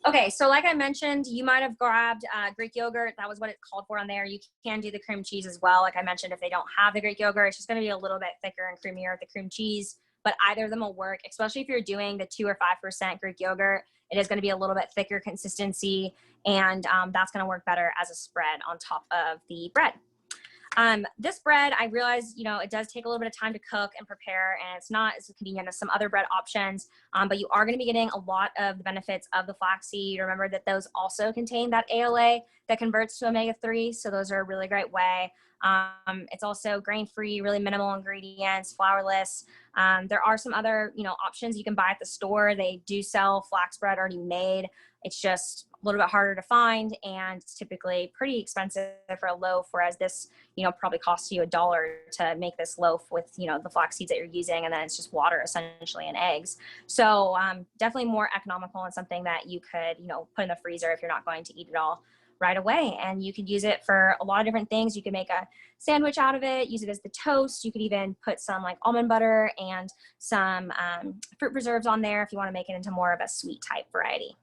Speaker 1: Okay, so like I mentioned, you might have grabbed Greek yogurt. That was what it called for on there. You can do the cream cheese as well. Like I mentioned, if they don't have the Greek yogurt, it's just going to be a little bit thicker and creamier with the cream cheese, but either of them will work, especially if you're doing the 2 or 5% Greek yogurt. It is going to be a little bit thicker consistency, and that's going to work better as a spread on top of the bread. This bread, I realize, you know, it does take a little bit of time to cook and prepare, and it's not as convenient as some other bread options, but you are going to be getting a lot of the benefits of the flaxseed. Remember that those also contain that ALA that converts to omega-3, so those are a really great way. It's also grain-free, really minimal ingredients, flourless. There are some other, you know, options you can buy at the store. They do sell flax bread already made. It's just a little bit harder to find, and it's typically pretty expensive for a loaf, whereas this, you know, probably costs you $1 to make this loaf with, you know, the flax seeds that you're using, and then it's just water essentially and eggs. So definitely more economical, and something that you could, you know, put in the freezer if you're not going to eat it all right away. And you could use it for a lot of different things. You could make a sandwich out of it, use it as the toast. You could even put some like almond butter and some fruit preserves on there if you want to make it into more of a sweet type variety.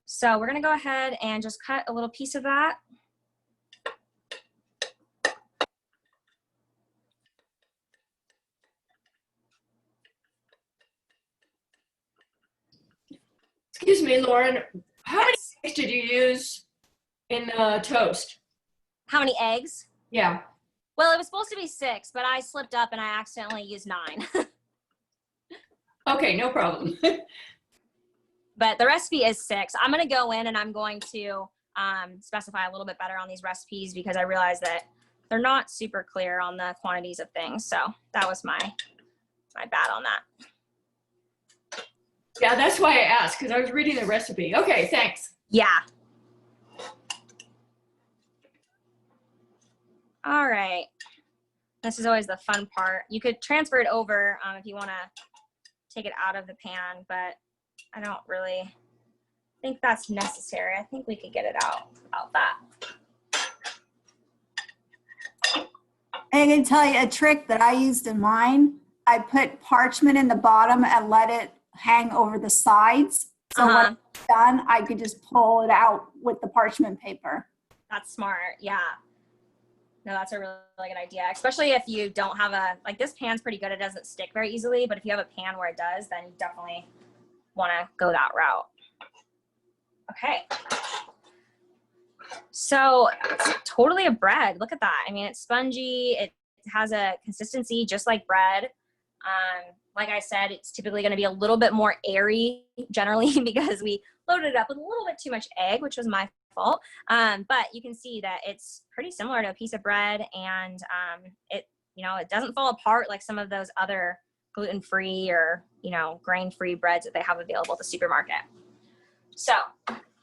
Speaker 1: So we're going to go ahead and just cut a little piece of that.
Speaker 3: Excuse me, Lauren, how many eggs did you use in the toast?
Speaker 1: How many eggs?
Speaker 3: Yeah.
Speaker 1: Well, it was supposed to be 6, but I slipped up and I accidentally used 9.
Speaker 3: Okay, no problem.
Speaker 1: But the recipe is 6. I'm going to go in and I'm going to specify a little bit better on these recipes, because I realize that they're not super clear on the quantities of things. So that was my bad on that.
Speaker 3: Yeah, that's why I asked, because I was reading the recipe. Okay, thanks.
Speaker 1: Yeah. All right. This is always the fun part. You could transfer it over if you want to take it out of the pan, but I don't really think that's necessary. I think we could get it out without that.
Speaker 2: I can tell you a trick that I used in mine. I put parchment in the bottom and let it hang over the sides. So when it's done, I could just pull it out with the parchment paper.
Speaker 1: That's smart. Yeah. No, that's a really good idea, especially if you don't have a, like this pan's pretty good. It doesn't stick very easily, but if you have a pan where it does, then you definitely want to go that route. Okay. So it's totally a bread. Look at that. I mean, it's spongy. It has a consistency just like bread. Like I said, it's typically going to be a little bit more airy generally because we loaded it up with a little bit too much egg, which was my fault. But you can see that it's pretty similar to a piece of bread, and it, you know, it doesn't fall apart like some of those other gluten-free or, you know, grain-free breads that they have available at the supermarket. So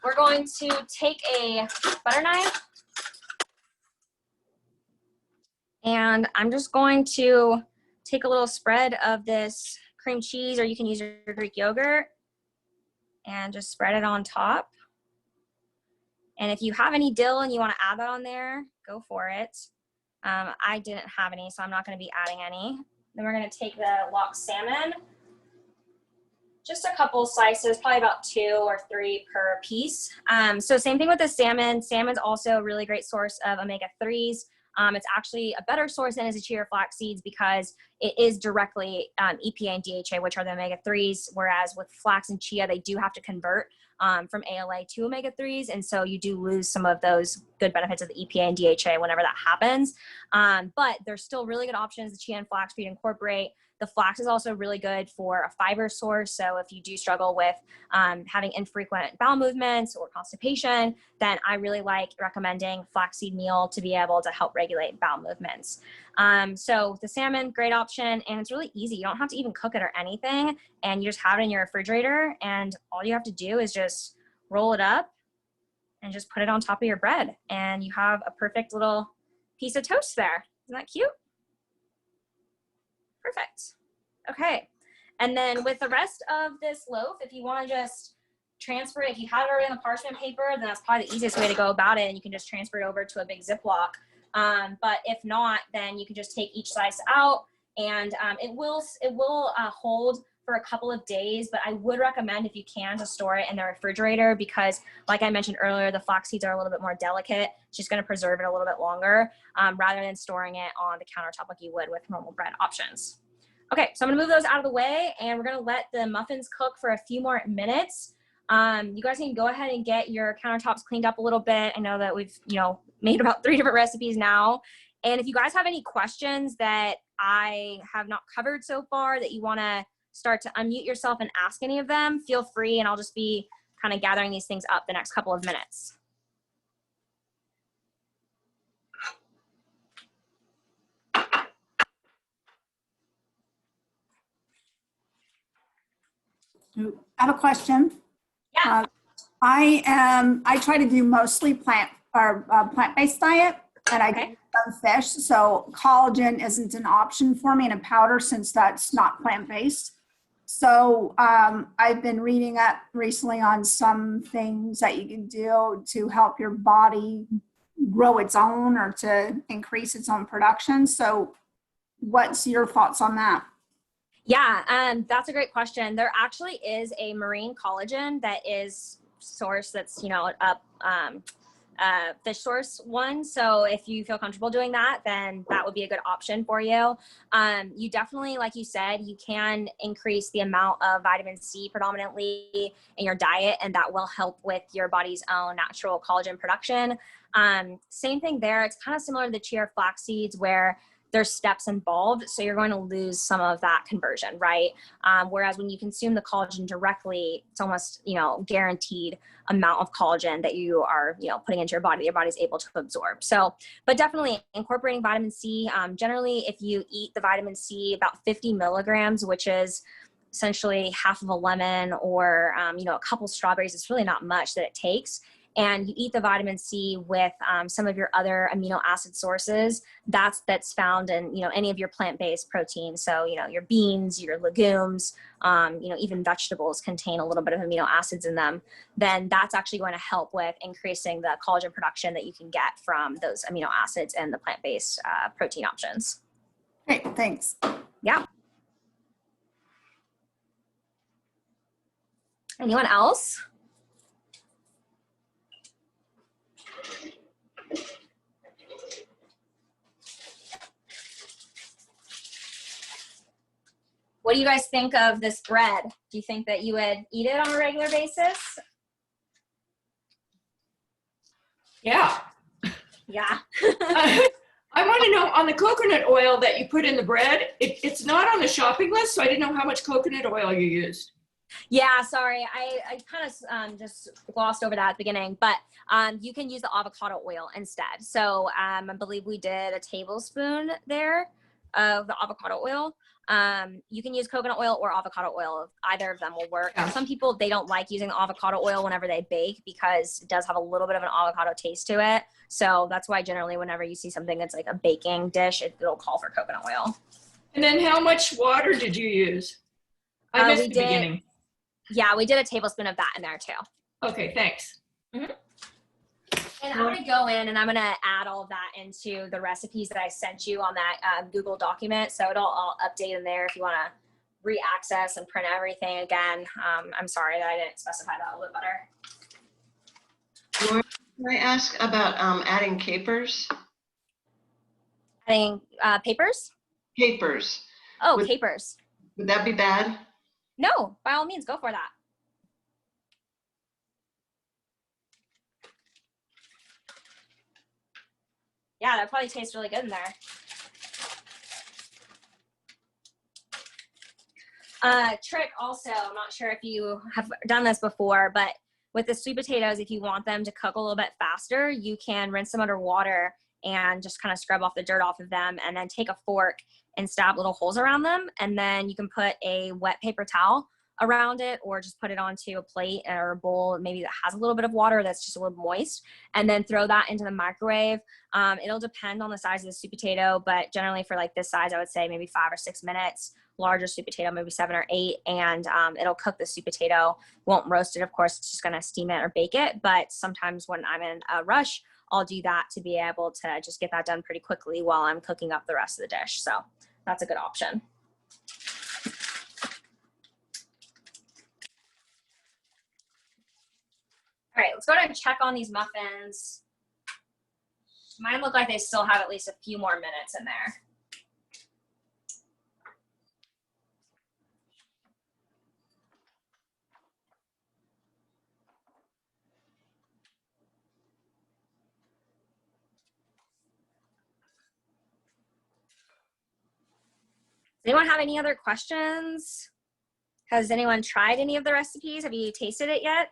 Speaker 1: we're going to take a butter knife, and I'm just going to take a little spread of this cream cheese, or you can use your Greek yogurt, and just spread it on top. And if you have any dill and you want to add that on there, go for it. I didn't have any, so I'm not going to be adding any. Then we're going to take the lox salmon, just a couple slices, probably about 2 or 3 per piece. So same thing with the salmon. Salmon's also a really great source of omega-3s. It's actually a better source than is the chia or flax seeds because it is directly EPA and DHA, which are the omega-3s, whereas with flax and chia, they do have to convert from ALA to omega-3s, and so you do lose some of those good benefits of the EPA and DHA whenever that happens. But there's still really good options, the chia and flax for you to incorporate. The flax is also really good for a fiber source. So if you do struggle with having infrequent bowel movements or constipation, then I really like recommending flaxseed meal to be able to help regulate bowel movements. So the salmon, great option, and it's really easy. You don't have to even cook it or anything, and you just have it in your refrigerator, and all you have to do is just roll it up and just put it on top of your bread, and you have a perfect little piece of toast there. Isn't that cute? Perfect. Okay. And then with the rest of this loaf, if you want to just transfer it, if you have it already on the parchment paper, then that's probably the easiest way to go about it. And you can just transfer it over to a big Ziploc. But if not, then you can just take each slice out, and it will hold for a couple of days, but I would recommend, if you can, to store it in the refrigerator because, like I mentioned earlier, the flax seeds are a little bit more delicate. It's just going to preserve it a little bit longer rather than storing it on the countertop like you would with normal bread options. Okay, so I'm gonna move those out of the way, and we're gonna let the muffins cook for a few more minutes. You guys can go ahead and get your countertops cleaned up a little bit. I know that we've, made about 3 different recipes now. And if you guys have any questions that I have not covered so far that you wanna start to unmute yourself and ask any of them, feel free, and I'll just be kind of gathering these things up the next couple of minutes.
Speaker 2: I have a question.
Speaker 1: Yeah.
Speaker 2: I try to do mostly plant-based diet, and I do some fish. So collagen isn't an option for me in a powder since that's not plant-based. So I've been reading up recently on some things that you can do to help your body grow its own or to increase its own production. So what's your thoughts on that?
Speaker 1: Yeah, that's a great question. There actually is a marine collagen that is source that's, fish source one. So if you feel comfortable doing that, then that would be a good option for you. You definitely, like you said, you can increase the amount of vitamin C predominantly in your diet, and that will help with your body's own natural collagen production. Same thing there. It's kind of similar to the chia or flax seeds where there's steps involved, so you're going to lose some of that conversion, right? Whereas when you consume the collagen directly, it's almost, guaranteed amount of collagen that you are, putting into your body's able to absorb. So, but definitely incorporating vitamin C. Generally, if you eat the vitamin C, about 50 milligrams, which is essentially half of a lemon or, a couple strawberries, it's really not much that it takes. And you eat the vitamin C with some of your other amino acid sources, that's found in, any of your plant-based proteins. So, your beans, your legumes, even vegetables contain a little bit of amino acids in them. Then that's actually going to help with increasing the collagen production that you can get from those amino acids and the plant-based protein options.
Speaker 2: Great, thanks.
Speaker 1: Yeah. Anyone else? What do you guys think of this bread? Do you think that you would eat it on a regular basis?
Speaker 3: Yeah.
Speaker 1: Yeah.
Speaker 3: I want to know, on the coconut oil that you put in the bread, it's not on the shopping list, so I didn't know how much coconut oil you used.
Speaker 1: Yeah, sorry. I kind of just glossed over that at the beginning, but you can use the avocado oil instead. So I believe we did a tablespoon there of the avocado oil. You can use coconut oil or avocado oil. Either of them will work.
Speaker 3: Yeah.
Speaker 1: Some people, they don't like using the avocado oil whenever they bake because it does have a little bit of an avocado taste to it. So that's why generally whenever you see something that's like a baking dish, it'll call for coconut oil. And
Speaker 3: then how much water did you use? I missed the beginning.
Speaker 1: Yeah, we did a tablespoon of that in there too.
Speaker 3: Okay, thanks.
Speaker 1: Mm-hmm. And I'm going to go in and I'm going to add all of that into the recipes that I sent you on that Google document. So it'll all update in there if you want to re-access and print everything again. I'm sorry that I didn't specify that a little bit better.
Speaker 4: Lauren, can I ask about adding capers?
Speaker 1: Adding papers?
Speaker 4: Capers.
Speaker 1: Oh,
Speaker 4: Would-
Speaker 1: capers.
Speaker 4: Would that be bad?
Speaker 1: No, by all means, go for that. Yeah, that probably tastes really good in there. Trick also, I'm not sure if you have done this before, but with the sweet potatoes, if you want them to cook a little bit faster, you can rinse them under water and just kind of scrub off the dirt off of them, and then take a fork and stab little holes around them. And then you can put a wet paper towel around it, or just put it onto a plate or a bowl, maybe that has a little bit of water that's just a little moist, and then throw that into the microwave. It'll depend on the size of the sweet potato, but generally for like this size, I would say maybe 5 or 6 minutes. Larger sweet potato, maybe 7 or 8, and it'll cook the sweet potato. Won't roast it, of course, it's just gonna steam it or bake it. But sometimes when I'm in a rush, I'll do that to be able to just get that done pretty quickly while I'm cooking up the rest of the dish. So that's a good option. All right, let's go ahead and check on these muffins. Mine look like they still have at least a few more minutes in there. Does anyone have any other questions? Has anyone tried any of the recipes? Have you tasted it yet?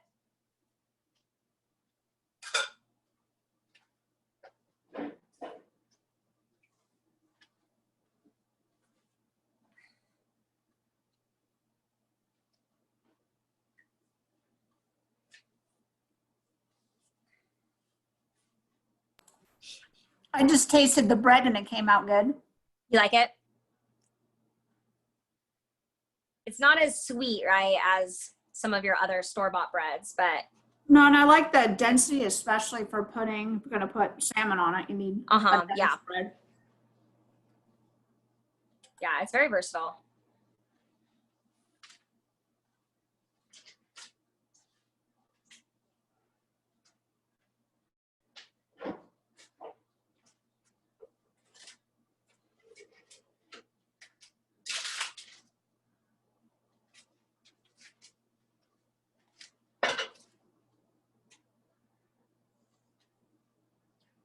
Speaker 2: I just tasted the bread and it came out good.
Speaker 1: You like it? It's not as sweet, right, as some of your other store-bought breads, but
Speaker 2: No, and I like the density, especially for pudding. If you're gonna put salmon on it, you need a dense
Speaker 1: yeah,
Speaker 2: bread.
Speaker 1: yeah, it's very versatile.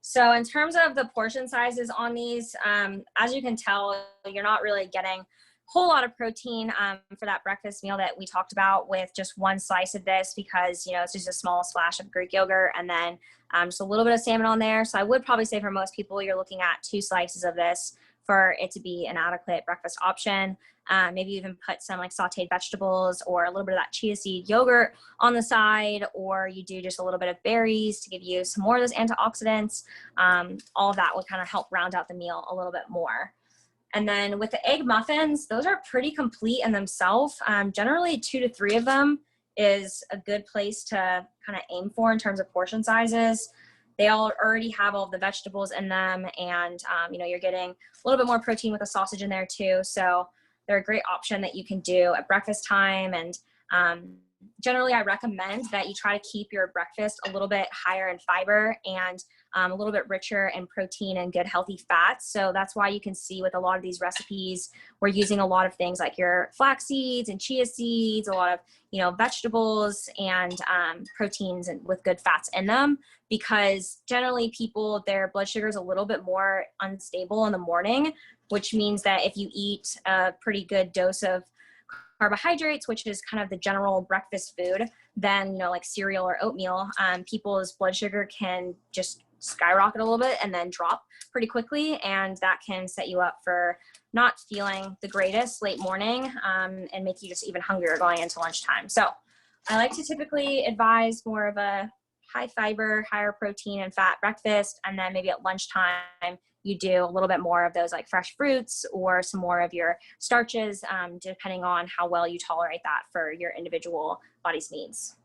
Speaker 1: So in terms of the portion sizes on these, as you can tell, you're not really getting a whole lot of protein for that breakfast meal that we talked about with just one slice of this, because, you know, it's just a small splash of Greek yogurt and then just a little bit of salmon on there. So I would probably say for most people, you're looking at 2 slices of this for it to be an adequate breakfast option. Maybe even put some like sauteed vegetables or a little bit of that chia seed yogurt on the side, or you do just a little bit of berries to give you some more of those antioxidants. All of that would kind of help round out the meal a little bit more. And then with the egg muffins, those are pretty complete in themselves. Generally 2 to 3 of them is a good place to kind of aim for in terms of portion sizes. They all already have all of the vegetables in them, and you know, you're getting a little bit more protein with the sausage in there too. So they're a great option that you can do at breakfast time. And generally, I recommend that you try to keep your breakfast a little bit higher in fiber and a little bit richer in protein and good healthy fats. So that's why you can see with a lot of these recipes, we're using a lot of things like your flax seeds and chia seeds, a lot of, you know, vegetables and proteins and with good fats in them, because generally people, their blood sugar is a little bit more unstable in the morning, which means that if you eat a pretty good dose of carbohydrates, which is kind of the general breakfast food, then, you know, like cereal or oatmeal, people's blood sugar can just skyrocket a little bit and then drop pretty quickly. And that can set you up for not feeling the greatest late morning and make you just even hungrier going into lunchtime. So I like to typically advise more of a high fiber, higher protein and fat breakfast. And then maybe at lunchtime, you do a little bit more of those like fresh fruits or some more of your starches, depending on how well you tolerate that for your individual body's needs.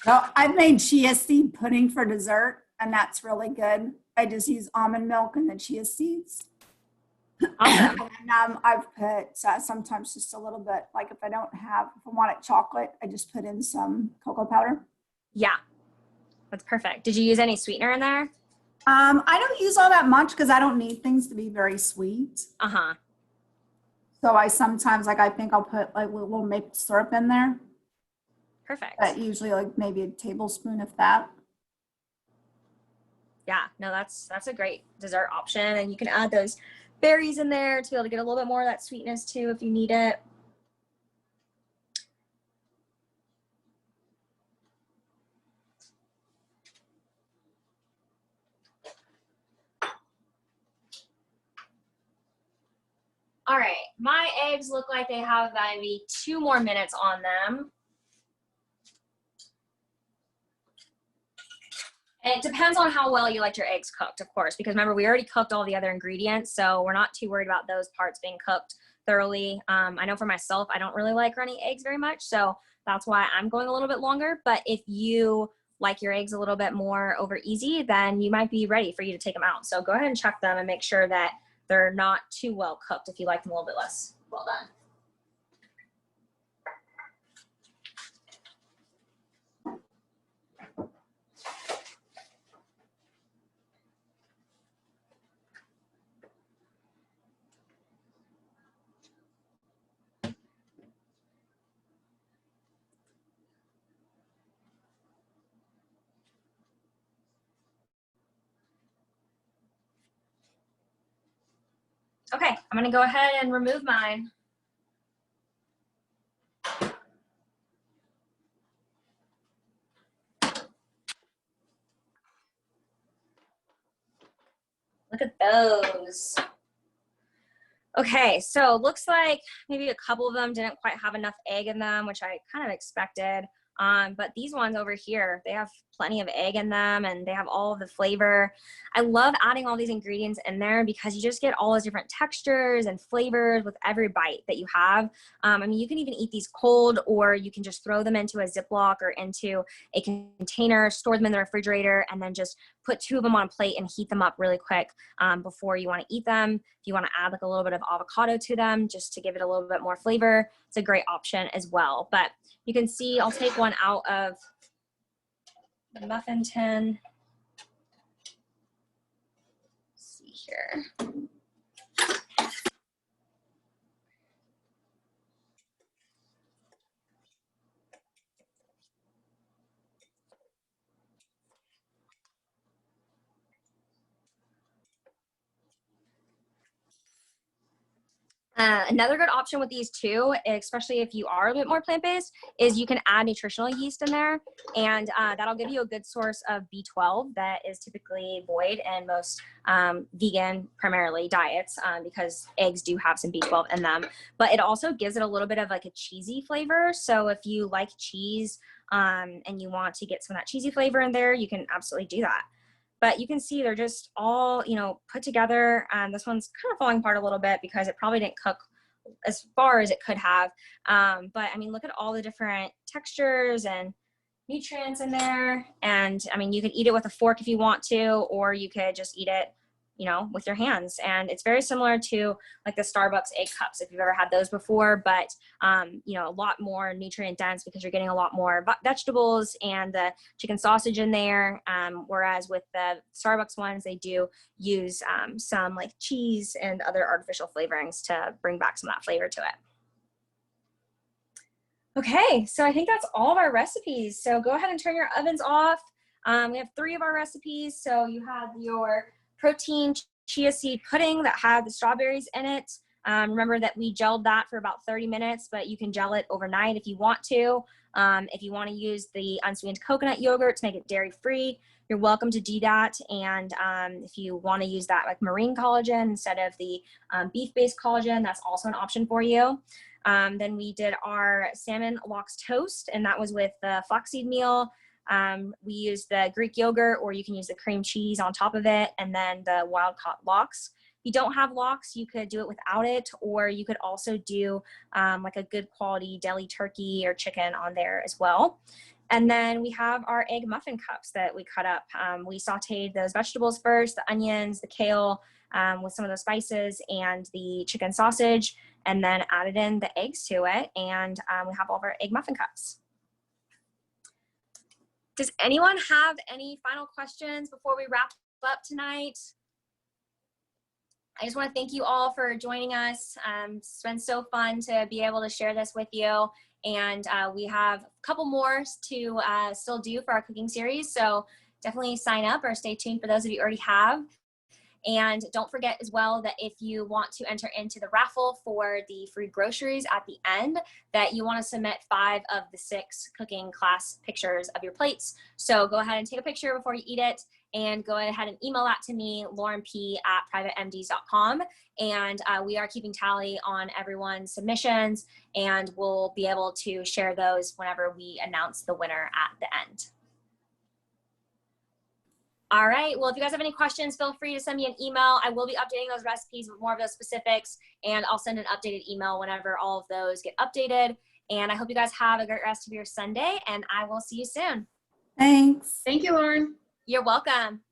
Speaker 2: Well, I've made chia seed pudding for dessert, and that's really good. I just use almond milk and the chia seeds.
Speaker 1: Awesome.
Speaker 2: And I've put sometimes just a little bit, like if I want it chocolate, I just put in some cocoa powder.
Speaker 1: Yeah, that's perfect. Did you use any sweetener in there?
Speaker 2: I don't use all that much because I don't need things to be very sweet.
Speaker 1: Uh-huh.
Speaker 2: So I sometimes, like, I think I'll put like a little maple syrup in there,
Speaker 1: Perfect.
Speaker 2: but usually like maybe a tablespoon of that.
Speaker 1: Yeah, no, that's a great dessert option. And you can add those berries in there to be able to get a little bit more of that sweetness too if you need it. All right, my eggs look like they have maybe 2 more minutes on them. And it depends on how well you like your eggs cooked, of course, because remember, we already cooked all the other ingredients, so we're not too worried about those parts being cooked thoroughly. I know for myself, I don't really like runny eggs very much, so that's why I'm going a little bit longer. But if you like your eggs a little bit more over easy, then you might be ready for you to take them out. So go ahead and check them and make sure that they're not too well cooked if you like them a little bit less well done. Okay, I'm gonna go ahead and remove mine. Look at those. Okay, so looks like maybe a couple of them didn't quite have enough egg in them, which I kind of expected. But these ones over here, they have plenty of egg in them and they have all of the flavor. I love adding all these ingredients in there because you just get all those different textures and flavors with every bite that you have. I mean, you can even eat these cold, or you can just throw them into a Ziploc or into a container, store them in the refrigerator, and then just put 2 of them on a plate and heat them up really quick before you want to eat them. If you want to add like a little bit of avocado to them just to give it a little bit more flavor, it's a great option as well. But you can see, I'll take one out of the muffin tin. Let's see here. Another good option with these too, especially if you are a bit more plant-based, is you can add nutritional yeast in there, and that'll give you a good source of B12 that is typically void in most vegan, primarily, diets, because eggs do have some B12 in them. But it also gives it a little bit of like a cheesy flavor. So if you like cheese and you want to get some of that cheesy flavor in there, you can absolutely do that. But you can see they're just all, you know, put together. This one's kind of falling apart a little bit because it probably didn't cook as far as it could have. But I mean, look at all the different textures and nutrients in there. And I mean, you could eat it with a fork if you want to, or you could just eat it, you know, with your hands. And it's very similar to like the Starbucks egg cups, if you've ever had those before, but you know, a lot more nutrient dense because you're getting a lot more vegetables and the chicken sausage in there. Whereas with the Starbucks ones, they do use some like cheese and other artificial flavorings to bring back some of that flavor to it. Okay, so I think that's all of our recipes. So go ahead and turn your ovens off. We have 3 of our recipes. So you have your protein chia seed pudding that had the strawberries in it. Remember that we gelled that for about 30 minutes, but you can gel it overnight if you want to. If you want to use the unsweetened coconut yogurt to make it dairy-free, you're welcome to do that. And if you want to use that like marine collagen instead of the beef-based collagen, that's also an option for you. Then we did our salmon lox toast, and that was with the flaxseed meal. We used the Greek yogurt, or you can use the cream cheese on top of it, and then the wild caught lox. If you don't have lox, you could do it without it, or you could also do like a good quality deli turkey or chicken on there as well. And then we have our egg muffin cups that we cut up. We sauteed those vegetables first, the onions, the kale, with some of those spices and the chicken sausage, and then added in the eggs to it. And we have all of our egg muffin cups. Does anyone have any final questions before we wrap up tonight? I just want to thank you all for joining us. It's been so fun to be able to share this with you. And we have a couple more to still do for our cooking series. So definitely sign up or stay tuned for those of you who already have. And don't forget as well that if you want to enter into the raffle for the free groceries at the end, that you want to submit 5 of the 6 cooking class pictures of your plates. So go ahead and take a picture before you eat it, and go ahead and email that to me, laurenp@privatemds.com. And we are keeping tally on everyone's submissions, and we'll be able to share those whenever we announce the winner at the end. All right, well, if you guys have any questions, feel free to send me an email. I will be updating those recipes with more of those specifics, and I'll send an updated email whenever all of those get updated. And I hope you guys have a great rest of your Sunday, and I will see you soon.
Speaker 2: Thanks.
Speaker 3: Thank you, Lauren.
Speaker 1: You're welcome.